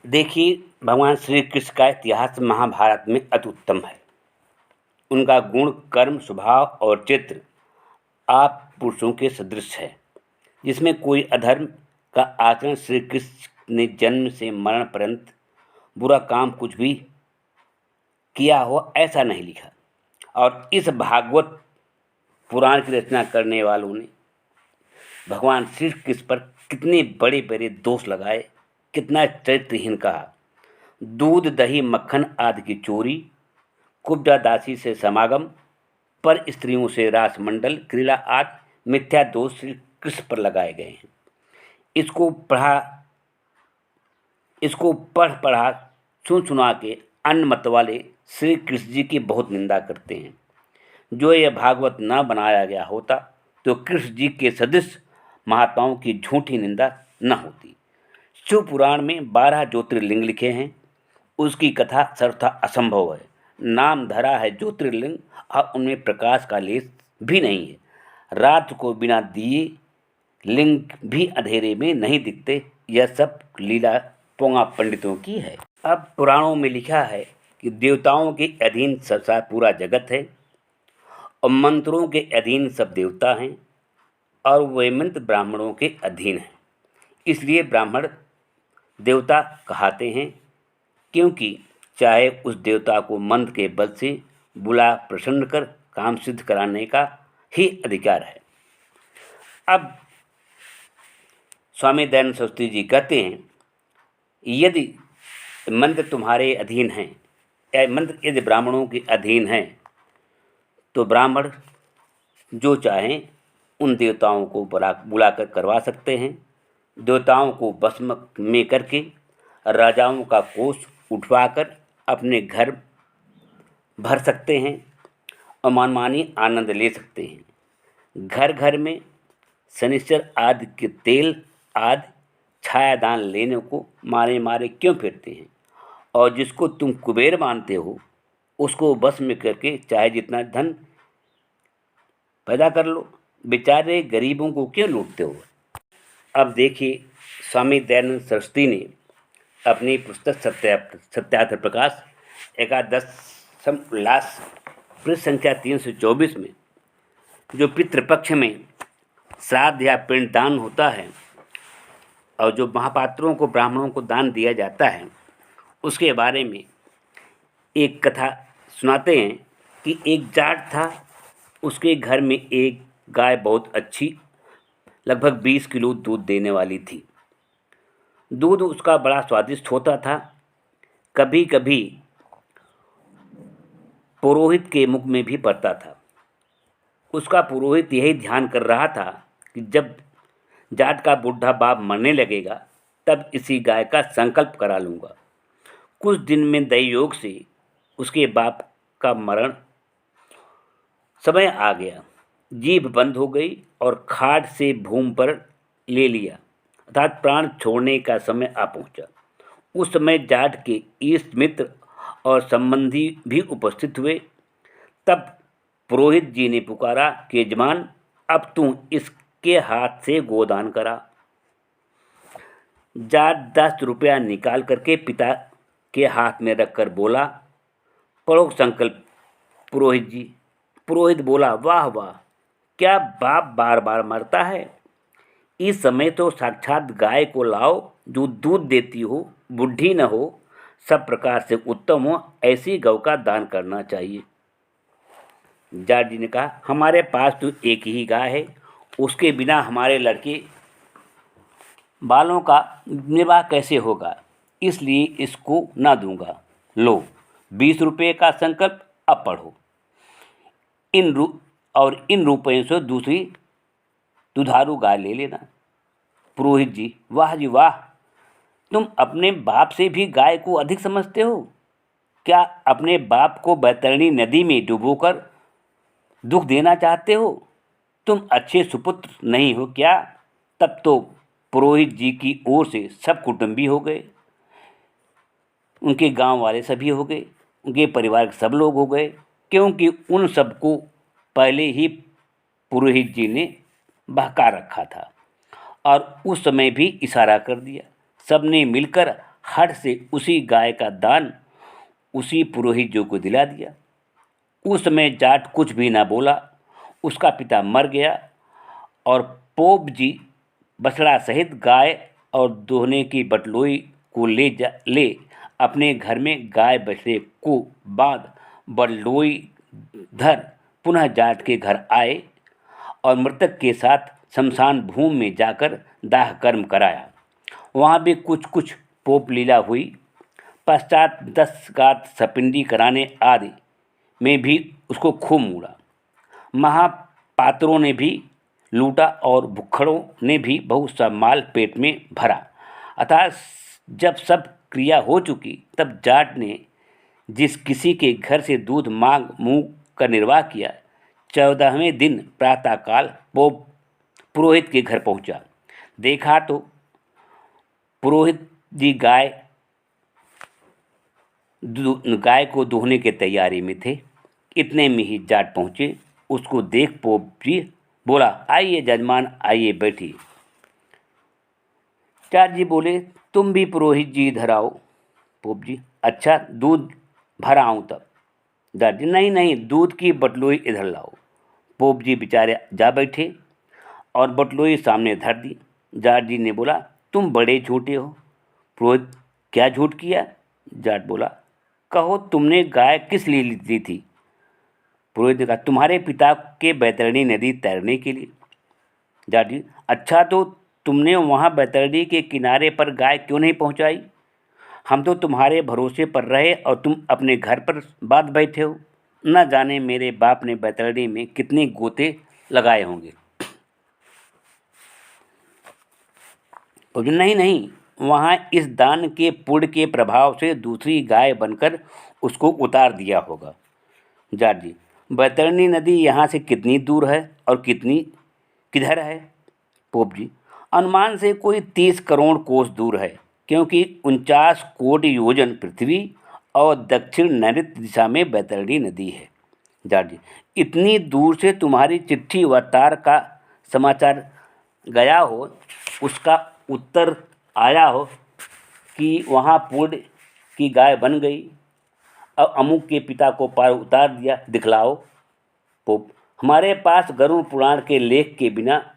देखिए, भगवान श्री कृष्ण का इतिहास महाभारत में अति उत्तम है। उनका गुण, कर्म, स्वभाव और चित्र आप पुरुषों के सदृश है, जिसमें कोई अधर्म का आचरण श्री कृष्ण ने जन्म से मरण पर्यंत बुरा काम कुछ भी किया हो ऐसा नहीं लिखा। और इस भागवत पुराण की रचना करने वालों ने भगवान श्री कृष्ण पर कितने बड़े बड़े दोष लगाए, कितना चरित्रहीन कहा। दूध, दही, मक्खन आदि की चोरी, कुब्जा दासी से समागम, पर स्त्रियों से रासमंडल, क्रीड़ा आदि मिथ्या दोष श्री कृष्ण पर लगाए गए हैं। इसको पढ़ पढ़ा सुन सुना के अन्य मत वाले श्री कृष्ण जी की बहुत निंदा करते हैं। जो यह भागवत न बनाया गया होता तो कृष्ण जी के सदृश महात्माओं की झूठी निंदा न होती। शिव पुराण में 12 ज्योतिर्लिंग लिखे हैं। उसकी कथा सर्वथा असंभव है। नाम धरा है ज्योतिर्लिंग और उनमें प्रकाश का लेस भी नहीं है। रात को बिना दिए लिंग भी अंधेरे में नहीं दिखते। यह सब लीला पोंगा पंडितों की है। अब पुराणों में लिखा है कि देवताओं के अधीन सबसा पूरा जगत है और मंत्रों के अधीन सब देवता हैं और वे मंत्र ब्राह्मणों के अधीन हैं। इसलिए ब्राह्मण देवता कहाते हैं, क्योंकि चाहे उस देवता को मंत्र के बल से बुला प्रसन्न कर काम सिद्ध कराने का ही अधिकार है। अब स्वामी दयानंद सरस्वती जी कहते हैं, यदि मंत्र तुम्हारे अधीन हैं या मंत्र यदि ब्राह्मणों के अधीन हैं तो ब्राह्मण जो चाहें उन देवताओं को बुलाकर करवा सकते हैं। देवताओं को भस्म में करके राजाओं का कोष उठवाकर अपने घर भर सकते हैं और मनमानी आनंद ले सकते हैं। घर घर में शनिश्चर आदि के तेल आदि छायादान लेने को मारे मारे क्यों फिरते हैं? और जिसको तुम कुबेर मानते हो उसको बस में करके चाहे जितना धन पैदा कर लो, बेचारे गरीबों को क्यों लूटते हो? अब देखिए, स्वामी दयानंद सरस्वती ने अपनी पुस्तक सत्यार्थ प्रकाश एकादशम उल्लास पृष्ठ संख्या 324 में जो पितृपक्ष में श्राद्ध या पिंडदान होता है और जो महापात्रों को ब्राह्मणों को दान दिया जाता है, उसके बारे में एक कथा सुनाते हैं कि एक जाट था। उसके घर में एक गाय बहुत अच्छी लगभग 20 किलो दूध देने वाली थी। दूध उसका बड़ा स्वादिष्ट होता था। कभी कभी पुरोहित के मुख में भी पड़ता था। उसका पुरोहित यही ध्यान कर रहा था कि जब जाट का बुढ़ा बाप मरने लगेगा तब इसी गाय का संकल्प करा लूँगा। कुछ दिन में दैवयोग से उसके बाप का मरण समय आ गया। जीभ बंद हो गई और खाट से भूमि पर ले लिया, अर्थात प्राण छोड़ने का समय आ पहुंचा। उस समय जाट के इष्ट मित्र और संबंधी भी उपस्थित हुए। तब पुरोहित जी ने पुकारा कि यजमान, अब तू इसके हाथ से गोदान करा। जाट 10 रुपया निकाल करके पिता के हाथ में रखकर बोला, पढ़ो संकल्प पुरोहित जी। पुरोहित बोला, वाह वाह, क्या बाप बार बार मरता है? इस समय तो साक्षात गाय को लाओ जो दूध देती हो, बुढ़ी न हो, सब प्रकार से उत्तम हो, ऐसी गौ का दान करना चाहिए। जाट जी ने कहा, हमारे पास तो एक ही गाय है, उसके बिना हमारे लड़के बालों का निर्वाह कैसे होगा, इसलिए इसको ना दूंगा। लो 20 रुपये का संकल्प, अब पढ़ो। इन रुपयों से दूसरी दुधारू गाय ले लेना। पुरोहित जी, वाह जी वाह, तुम अपने बाप से भी गाय को अधिक समझते हो। क्या अपने बाप को बैतरणी नदी में डुबोकर दुख देना चाहते हो? तुम अच्छे सुपुत्र नहीं हो क्या? तब तो पुरोहित जी की ओर से सब कुटुंबी हो गए, उनके गांव वाले सभी हो गए, उनके परिवार के सब लोग हो गए, क्योंकि उन सबको पहले ही पुरोहित जी ने बहका रखा था और उस समय भी इशारा कर दिया। सबने मिलकर हठ से उसी गाय का दान उसी पुरोहित जो को दिला दिया। उस समय जाट कुछ भी ना बोला। उसका पिता मर गया और पोप जी बछड़ा सहित गाय और दोहने की बटलोई को ले अपने घर में गाय बछड़े को बांध बटलोई धर पुनः जाट के घर आए और मृतक के साथ शमशान भूमि में जाकर दाह कर्म कराया। वहाँ भी कुछ कुछ पोप लीला हुई। पश्चात 10 गात सपिंडी कराने आदि में भी उसको खूब मूड़ा। महापात्रों ने भी लूटा और भुक्खड़ों ने भी बहुत सा माल पेट में भरा। अतः जब सब क्रिया हो चुकी तब जाट ने जिस किसी के घर से दूध मांग मुँह का निर्वाह किया, 14वें दिन प्रातःकाल पोप पुरोहित के घर पहुंचा। देखा तो पुरोहित जी गाय को दूहने की तैयारी में थे। इतने में ही जाट पहुंचे। उसको देख पोप जी बोला, आइए जजमान, आइए बैठिए। जाट जी बोले, तुम भी पुरोहित जी इधर आओ। पोप जी, अच्छा दूध भर आऊँ तब? जाट जी, नहीं नहीं, दूध की बटलोई इधर लाओ। पोप जी बेचारे जा बैठे और बटलोई सामने धर दी। जाट जी ने बोला, तुम बड़े झूठे हो। पुरोहित, क्या झूठ किया? जाट बोला, कहो तुमने गाय किस लिए ली थी? पुरोहित ने कहा, तुम्हारे पिता के बैतरणी नदी तैरने के लिए। जाट जी, अच्छा तो तुमने वहाँ बैतरणी के किनारे पर गाय क्यों नहीं पहुँचाई? हम तो तुम्हारे भरोसे पर रहे और तुम अपने घर पर बांध बैठे हो। न जाने मेरे बाप ने बैतरणी में कितने गोते लगाए होंगे। नहीं नहीं, वहाँ इस दान के पुण्य के प्रभाव से दूसरी गाय बनकर उसको उतार दिया होगा। जाट जी, बैतरणी नदी यहाँ से कितनी दूर है और किधर है? पोप जी, अनुमान से कोई 30 करोड़ कोस दूर है, क्योंकि 49 कोटि योजन पृथ्वी और दक्षिण नैऋत्य दिशा में बैतरणी नदी है। जाट जी, इतनी दूर से तुम्हारी चिट्ठी व तार का समाचार गया हो, उसका उत्तर आया हो कि वहाँ पूर्ण की गाय बन गई और अमुक के पिता को पार उतार दिया, दिखलाओ। पोप, हमारे पास गरुड़ पुराण के लेख के बिना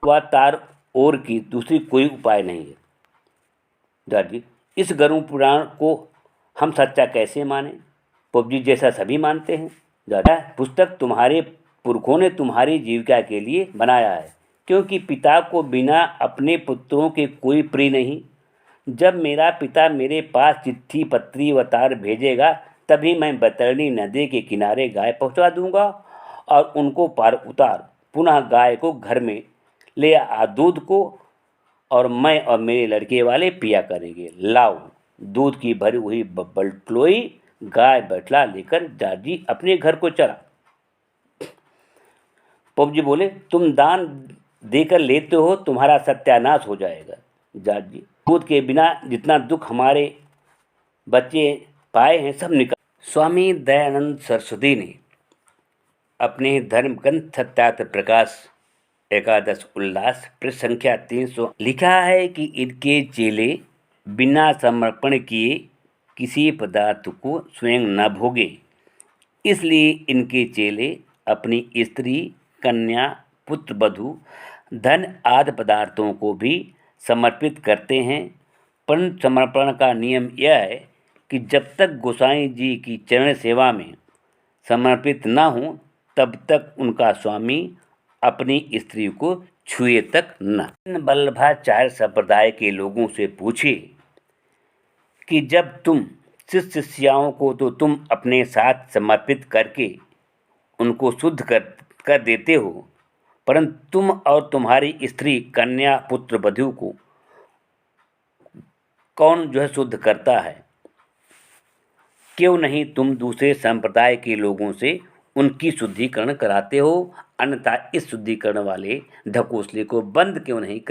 व तार और की दूसरी कोई उपाय नहीं है। जाट जी, इस गरुड़ पुराण को हम सच्चा कैसे माने? पोप जी, जैसा सभी मानते हैं। जाट, पुस्तक तुम्हारे पुरखों ने तुम्हारी जीविका के लिए बनाया है, क्योंकि पिता को बिना अपने पुत्रों के कोई प्रिय नहीं। जब मेरा पिता मेरे पास चिट्ठी पत्री व तार भेजेगा तभी मैं बैतरणी नदी के किनारे गाय पहुंचा दूंगा और उनको पार उतार पुनः गाय को घर में ले आ दूध को और मैं और मेरे लड़के वाले पिया करेंगे। लाओ। दूध की भरी हुई बटलोई गाय बैठला लेकर जाट जी अपने घर को चला। पोप जी बोले, तुम दान देकर लेते हो, तुम्हारा सत्यानाश हो जाएगा। जाट जी, दूध के बिना जितना दुख हमारे बच्चे पाए हैं सब निकल। स्वामी दयानंद सरस्वती ने अपने धर्म ग्रंथ सत्यार्थ प्रकाश एकादश उल्लास पृष्ठ संख्या 300 लिखा है कि इनके चेले बिना समर्पण किए किसी पदार्थ को स्वयं न भोगे, इसलिए इनके चेले अपनी स्त्री, कन्या, पुत्र, वधू, धन आदि पदार्थों को भी समर्पित करते हैं। परंतु समर्पण का नियम यह है कि जब तक गोसाई जी की चरण सेवा में समर्पित न हों तब तक उनका स्वामी अपनी स्त्री को छुए तक न। वल्लभाचार्य संप्रदाय के लोगों से पूछे कि जब तुम शिष्य शिष्याओं को तो तुम अपने साथ समर्पित करके उनको शुद्ध कर देते हो, परंतु तुम और तुम्हारी स्त्री, कन्या, पुत्र, वधू को कौन शुद्ध करता है? क्यों नहीं तुम दूसरे संप्रदाय के लोगों से उनकी शुद्धिकरण कराते हो? अन्यथा इस शुद्धिकरण वाले ढकोसले को बंद क्यों नहीं